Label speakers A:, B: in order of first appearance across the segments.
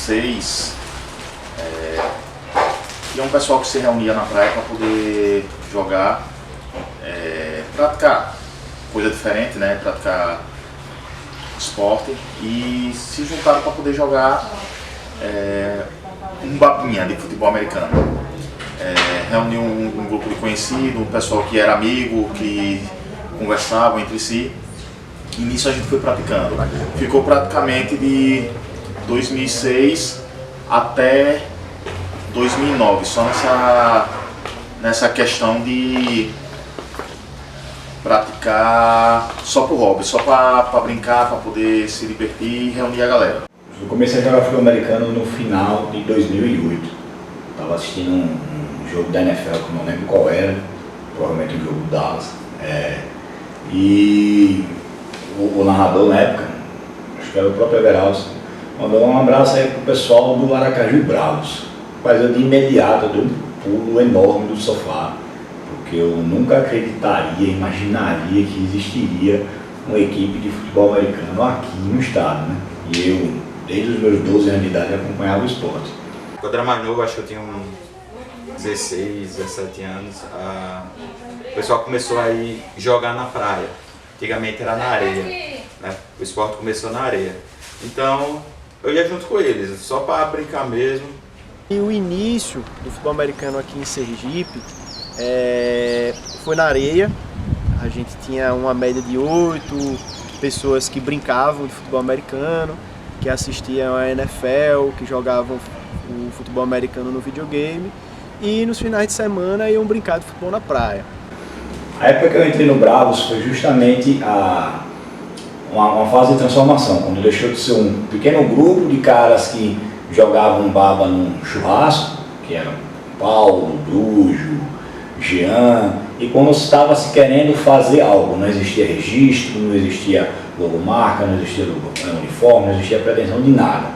A: 2006, tinha um pessoal que se reunia na praia para poder jogar, praticar coisa diferente, né? Praticar esporte, e se juntaram para poder jogar um babinha de futebol americano. Reuniu um grupo de conhecidos, um pessoal que era amigo, que conversavam entre si, e nisso a gente foi praticando. Ficou praticamente de 2006 até 2009, só nessa questão de praticar só por hobby, só para brincar, para poder se divertir e reunir a galera.
B: Eu comecei a jogar futebol americano no final de 2008. Estava assistindo um jogo da NFL que eu não lembro qual era, provavelmente um jogo do Dallas. E o narrador na época, acho que era o próprio Everaldo, mandou um abraço aí pro pessoal do Aracaju Bravos. Mas eu de imediato dei um pulo enorme do sofá, porque eu nunca acreditaria, imaginaria que existiria uma equipe de futebol americano aqui no estado, né? E eu, desde os meus 12 anos de idade, acompanhava o esporte.
C: Quando eu era mais novo, acho que eu tinha uns 16, 17 anos, o pessoal começou a ir jogar na praia. Antigamente era na areia, né? O esporte começou na areia. Então, eu ia junto com eles, só para brincar mesmo.
D: E o início do futebol americano aqui em Sergipe foi na areia. A gente tinha uma média de 8 pessoas que brincavam de futebol americano, que assistiam a NFL, que jogavam o futebol americano no videogame, e nos finais de semana iam brincar de futebol na praia.
B: A época que eu entrei no Bravos foi justamente uma fase de transformação, quando deixou de ser um pequeno grupo de caras que jogavam baba num churrasco, que eram Paulo, Brujo, Jean, e quando estava se querendo fazer algo, não existia registro, não existia logomarca, não existia uniforme, não existia pretensão de nada.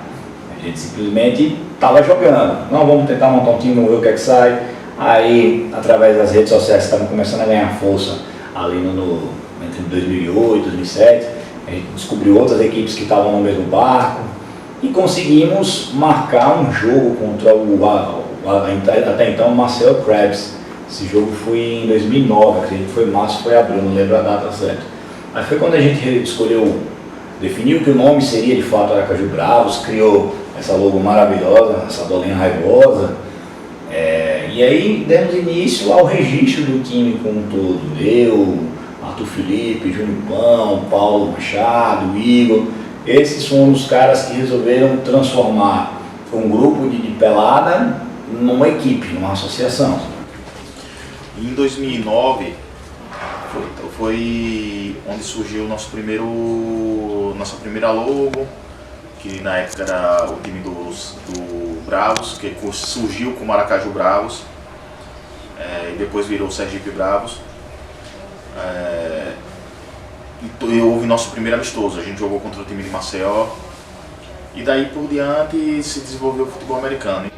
B: A gente simplesmente estava jogando. Não, vamos tentar montar um time, vamos ver o que é que sai. Aí, através das redes sociais, estavam começando a ganhar força ali entre 2008 e 2007. A gente descobriu outras equipes que estavam no mesmo barco e conseguimos marcar um jogo contra até então o Marcel Krebs. Esse jogo foi em 2009, acredito que foi março, foi abril, não lembro a data certa. Aí foi quando a gente definiu que o nome seria de fato Aracaju Bravos, criou essa logo maravilhosa, essa bolinha raivosa. E aí demos início ao registro do time como um todo. Eu, Arthur Felipe, Júnior Pão, Paulo Machado, Igor. Esses foram os caras que resolveram transformar um grupo de pelada numa equipe, numa associação.
A: Em 2009 foi onde surgiu nossa primeira logo, que na época era o time do Bravos, que surgiu como Aracaju Bravos, e depois virou o Sergipe Bravos. E houve nosso primeiro amistoso, a gente jogou contra o time de Maceió, e daí por diante se desenvolveu o futebol americano.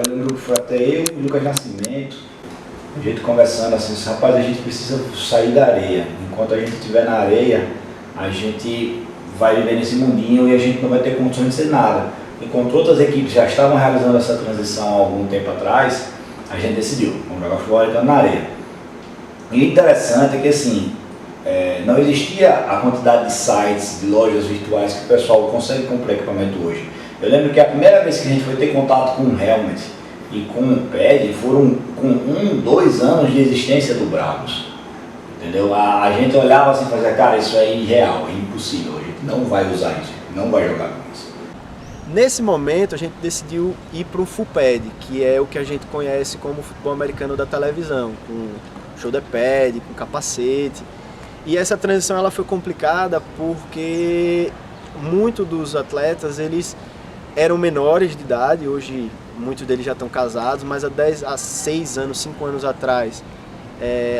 B: Eu lembro que foi até eu e o Lucas Nascimento, a gente conversando assim, rapaz, a gente precisa sair da areia. Enquanto a gente estiver na areia, a gente vai viver nesse mundinho e a gente não vai ter condições de ser nada. Enquanto outras equipes já estavam realizando essa transição há algum tempo atrás, a gente decidiu, vamos jogar futebol americano na areia. E o interessante é que assim, não existia a quantidade de sites, de lojas virtuais que o pessoal consegue comprar equipamento hoje. Eu lembro que a primeira vez que a gente foi ter contato com um helmet e com um pad foram com 2 anos de existência do Bravos. Entendeu? A gente olhava assim e fazia, cara, isso é irreal, é impossível, a gente não vai usar isso, não vai jogar com isso.
D: Nesse momento a gente decidiu ir para um full pad, que é o que a gente conhece como futebol americano da televisão, com shoulder pad, com capacete. E essa transição ela foi complicada porque muitos dos atletas eles eram menores de idade, hoje muitos deles já estão casados, mas há 6 anos, 5 anos atrás,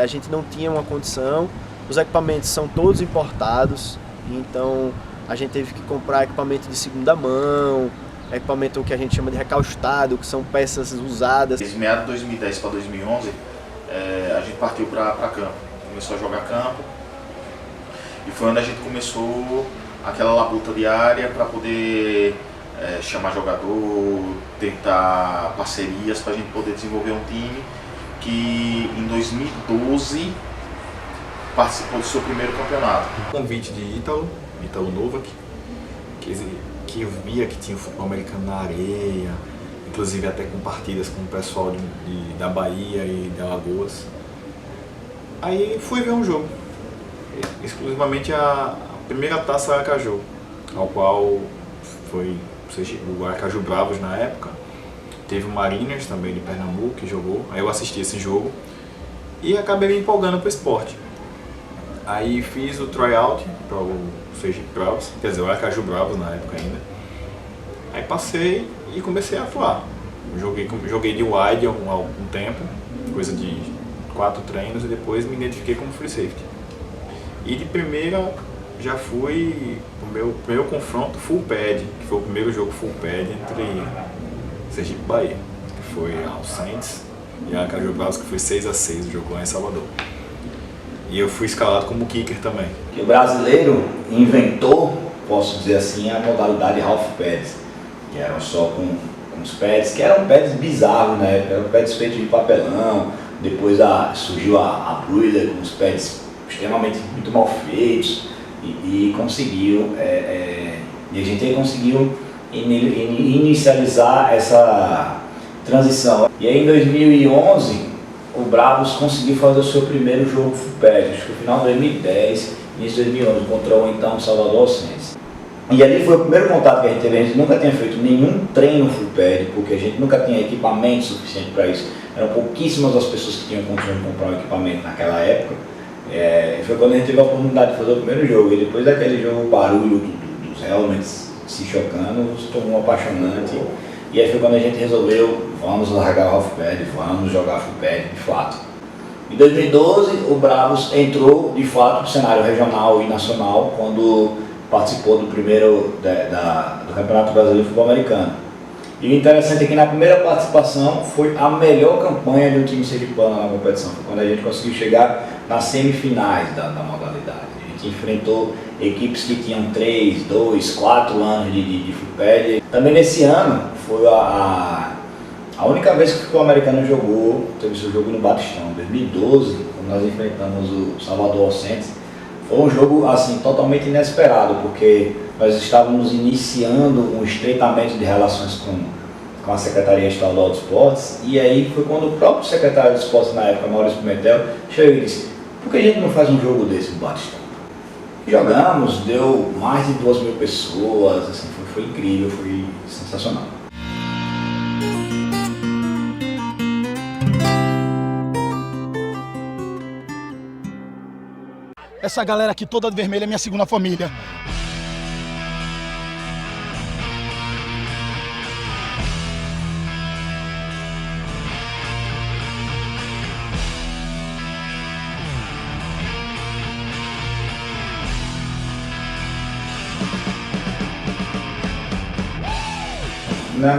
D: a gente não tinha uma condição. Os equipamentos são todos importados, então a gente teve que comprar equipamento de segunda mão, equipamento que a gente chama de recaustado, que são peças usadas.
A: Em meados de 2010 para 2011, a gente partiu para campo, começou a jogar campo, e foi onde a gente começou aquela labuta diária para poder chamar jogador, tentar parcerias para a gente poder desenvolver um time que em 2012 participou do seu primeiro campeonato.
E: Convite de Ítalo Novak, que eu via que tinha o futebol americano na areia, inclusive até com partidas com o pessoal da Bahia e de Alagoas. Aí fui ver um jogo, exclusivamente a primeira taça Aracaju, ao qual foi o Aracaju Bravos na época. Teve o Mariners também de Pernambuco que jogou, aí eu assisti esse jogo e acabei me empolgando para o esporte. Aí fiz o tryout para o Sergipe Bravos, quer dizer, o Aracaju Bravos na época ainda. Aí passei e comecei a atuar. Joguei de wide há algum tempo, coisa de 4 treinos, e depois me identifiquei como free safety. E de primeira já fui o meu primeiro confronto full pad, que foi o primeiro jogo full pad entre Sergipe e Bahia, que foi ao Saints e a Aracaju Bravos, que foi 6-6 o jogo lá em Salvador. E eu fui escalado como kicker também.
B: Que o brasileiro inventou, posso dizer assim, a modalidade half pads, que eram só com os pads, que eram pads bizarros, né? Eram pads feitos de papelão. Depois surgiu a Bruiser com os pads extremamente muito mal feitos e conseguiu, e a gente conseguiu inicializar essa transição. E aí em 2011 o Bravos conseguiu fazer o seu primeiro jogo full pad, acho que no final de 2010, início de 2011, contra o então Salvador Saints. E ali foi o primeiro contato que a gente teve. A gente nunca tinha feito nenhum treino full pad, porque a gente nunca tinha equipamento suficiente para isso. Eram pouquíssimas as pessoas que tinham condições de comprar um equipamento naquela época. Foi quando a gente teve a oportunidade de fazer o primeiro jogo. E depois daquele jogo, o barulho dos helmets se chocando se tornou apaixonante. E aí foi quando a gente resolveu, vamos largar o half pad, vamos jogar full pad de fato. Em 2012, o Bravos entrou de fato no cenário regional e nacional, quando participou do primeiro do Campeonato Brasileiro de Futebol Americano. E o interessante é que na primeira participação foi a melhor campanha de um time sergipano na competição, foi quando a gente conseguiu chegar nas semifinais da modalidade. A gente enfrentou equipes que tinham 3, 2, 4 anos de full pad. Também nesse ano foi a única vez que o futebol americano teve seu jogo no Batistão. Em 2012, quando nós enfrentamos o Salvador Saints, foi um jogo assim totalmente inesperado, porque nós estávamos iniciando um estreitamento de relações com a Secretaria Estadual de Esportes, e aí foi quando o próprio secretário de Esportes na época, Maurício Pimentel, chegou e disse: por que a gente não faz um jogo desse no Batistão? Jogamos, deu mais de 2.000 pessoas, assim, foi incrível, foi sensacional.
F: Essa galera aqui toda de vermelho é minha segunda família.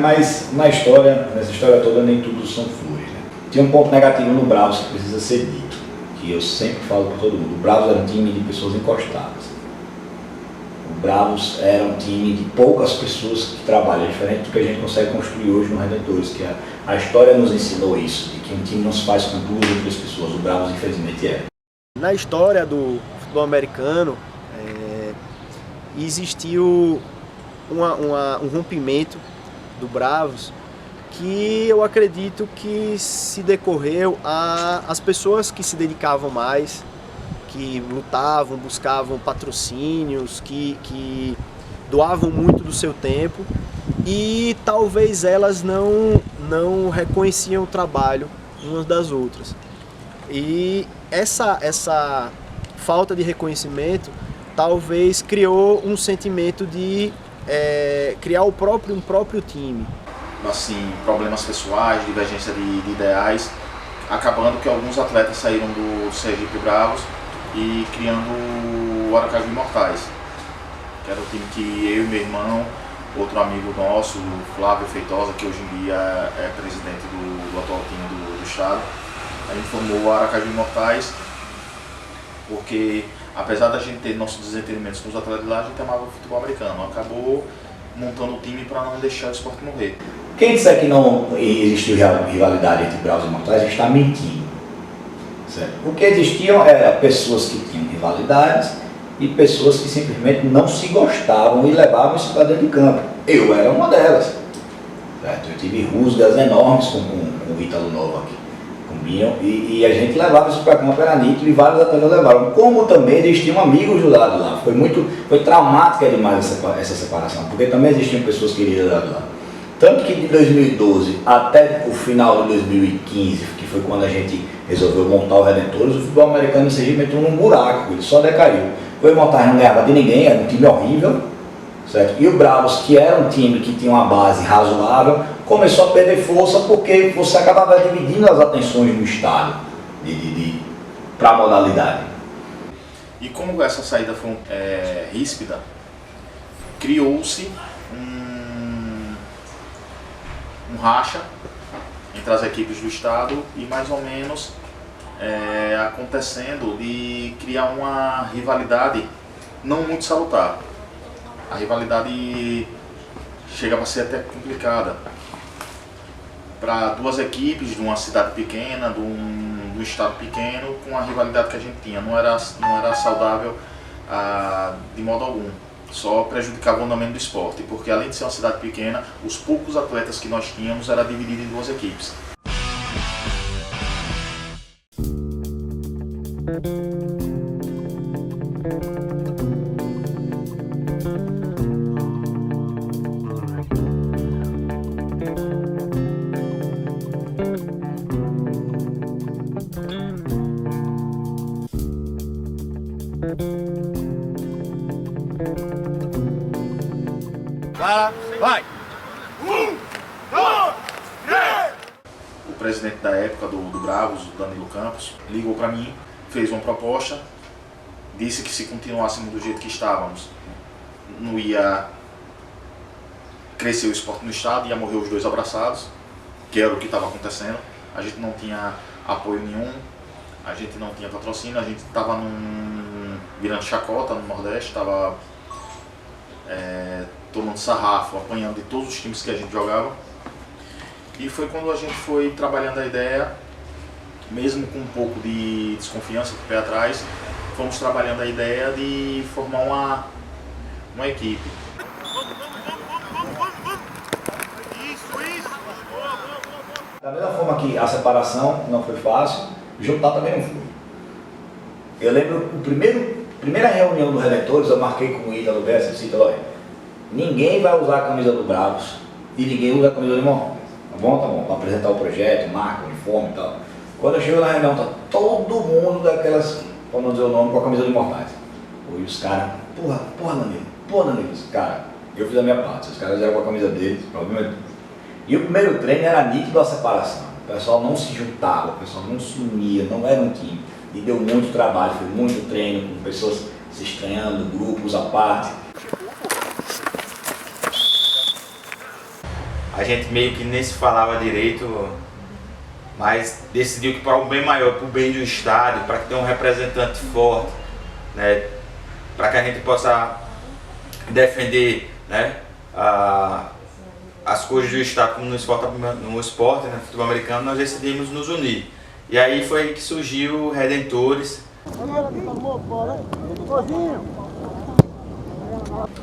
B: Mas nessa história toda, nem tudo são flores, né? Tinha um ponto negativo no Bravos que precisa ser dito, que eu sempre falo para todo mundo. O Bravos era um time de pessoas encostadas. O Bravos era um time de poucas pessoas que trabalham, diferente do que a gente consegue construir hoje no Redentores, que a história nos ensinou isso, de que um time não se faz com 2 ou 3 pessoas. O Bravos, infelizmente, é.
D: Na história do futebol americano, existiu um rompimento do Bravos que eu acredito que se decorreu às pessoas que se dedicavam mais, que lutavam, buscavam patrocínios, que doavam muito do seu tempo, e talvez elas não reconheciam o trabalho umas das outras. E essa falta de reconhecimento talvez criou um sentimento de criar um próprio time.
A: Assim, problemas pessoais, divergência de ideais, acabando que alguns atletas saíram do Sergipe Bravos e criando o Aracaju Imortais, que era o time que eu e meu irmão, outro amigo nosso, Flávio Feitosa, que hoje em dia é presidente do atual time do estado, a gente formou o Aracaju Imortais, porque apesar da gente ter nossos desentendimentos com os atletas lá, a gente amava o futebol americano, acabou montando o time para não deixar o esporte morrer.
B: Quem disser que não existiu rivalidade entre Bravos e Imortais está mentindo. Certo? O que existiam eram pessoas que tinham rivalidades e pessoas que simplesmente não se gostavam e levavam isso para dentro de campo. Eu era uma delas. Certo? Eu tive rusgas enormes com o Ítalo Novak, com o Binho, e a gente levava isso para campo, era nítido, e vários atletas levaram. Como também existiam amigos do lado lá. Foi traumática demais essa separação, porque também existiam pessoas queridas do lado lá. Tanto que de 2012 até o final de 2015, que foi quando a gente resolveu montar o Redentores, o futebol americano em Sergipe entrou num buraco, ele só decaiu. O Imortais não ganhava de ninguém, era um time horrível, certo? E o Bravos, que era um time que tinha uma base razoável, começou a perder força porque você acabava dividindo as atenções do estado para a modalidade.
A: E como essa saída foi ríspida, criou-se um racha entre as equipes do estado e mais ou menos acontecendo de criar uma rivalidade não muito salutar. A rivalidade chegava a ser até complicada para duas equipes de uma cidade pequena, de um estado pequeno, com a rivalidade que a gente tinha. Não era saudável de modo algum. Só prejudicava o andamento do esporte, porque além de ser uma cidade pequena, os poucos atletas que nós tínhamos era dividido em duas equipes.
F: Vai!
A: O presidente da época do Bravos, o Danilo Campos, ligou para mim, fez uma proposta, disse que se continuássemos do jeito que estávamos, não ia crescer o esporte no estado, ia morrer os dois abraçados, que era o que estava acontecendo. A gente não tinha apoio nenhum, a gente não tinha patrocínio, a gente estava virando chacota no Nordeste, estava tomando sarrafo, apanhando de todos os times que a gente jogava. E foi quando a gente foi trabalhando a ideia, mesmo com um pouco de desconfiança, com o pé atrás, fomos trabalhando a ideia de formar uma equipe.
B: Da mesma forma que a separação não foi fácil, juntar também não foi. Eu lembro, primeira reunião do Redentores, eu marquei com o Ítalo Bessa, disse: Ítalo, ninguém vai usar a camisa do Bravos e ninguém usa a camisa do Imortais. Tá bom, para apresentar o projeto, marca, uniforme e tal. Quando eu chego na reunião, tá todo mundo daquelas, para não dizer o nome, com a camisa do Imortais. E os caras, porra, Danilo, cara, eu fiz a minha parte, os caras eram com a camisa deles, provavelmente. E o primeiro treino era nítido a separação. O pessoal não se juntava, o pessoal não se unia, não era um time. E deu muito trabalho, foi muito treino, com pessoas se estranhando, grupos à parte.
C: A gente meio que nem se falava direito, mas decidiu que para o bem maior, para o bem do estádio, para que tenha um representante forte, né, para que a gente possa defender, né, as coisas do estado como no esporte, né, futebol americano, nós decidimos nos unir. E aí foi que surgiu o Redentores.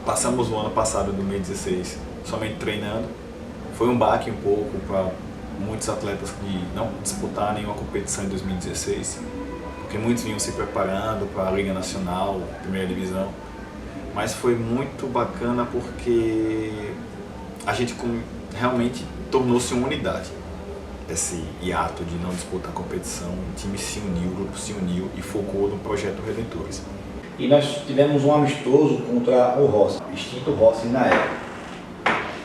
E: Passamos o ano passado, 2016, somente treinando. Foi um baque um pouco para muitos atletas que não disputaram nenhuma competição em 2016, porque muitos vinham se preparando para a Liga Nacional, Primeira Divisão. Mas foi muito bacana porque a gente realmente tornou-se uma unidade. Esse hiato de não disputar a competição, o time se uniu, o grupo se uniu e focou no projeto Redentores.
B: E nós tivemos um amistoso contra o Rossi, extinto Rossi na época.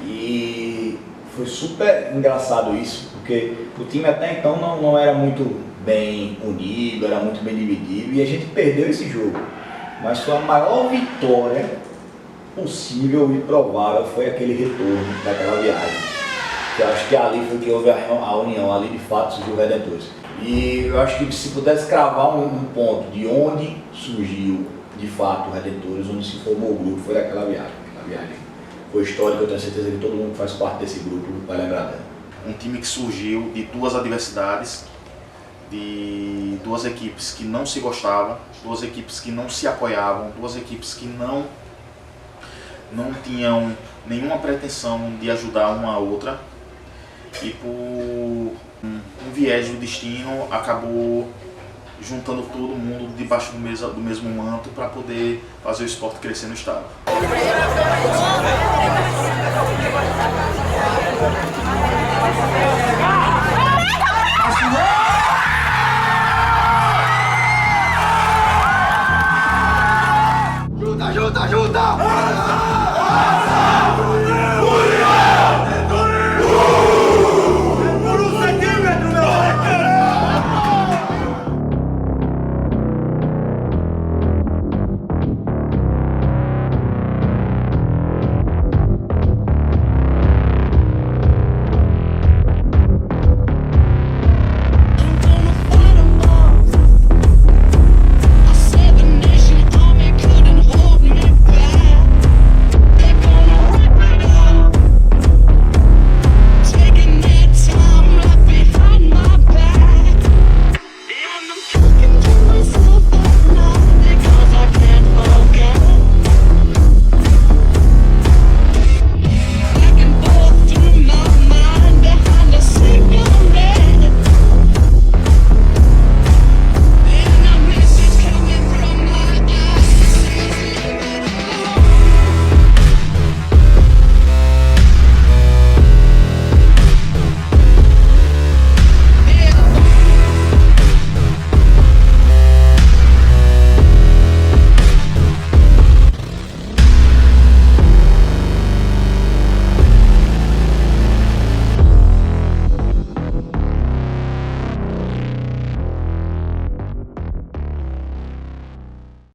B: E foi super engraçado isso, porque o time até então não era muito bem unido, era muito bem dividido, e a gente perdeu esse jogo. Mas foi a maior vitória possível e provável, foi aquele retorno daquela viagem. Eu acho que ali foi que houve a união, ali de fato surgiu o Redentores. E eu acho que se pudesse cravar um ponto de onde surgiu de fato o Redentores, onde se formou o grupo, foi daquela viagem. Aquela viagem foi histórica, eu tenho certeza que todo mundo que faz parte desse grupo vai lembrar dela.
A: Um time que surgiu de duas adversidades, de duas equipes que não se gostavam, duas equipes que não se apoiavam, duas equipes que não tinham nenhuma pretensão de ajudar uma a outra, e por um viés do destino acabou juntando todo mundo debaixo do mesmo manto para poder fazer o esporte crescer no estado.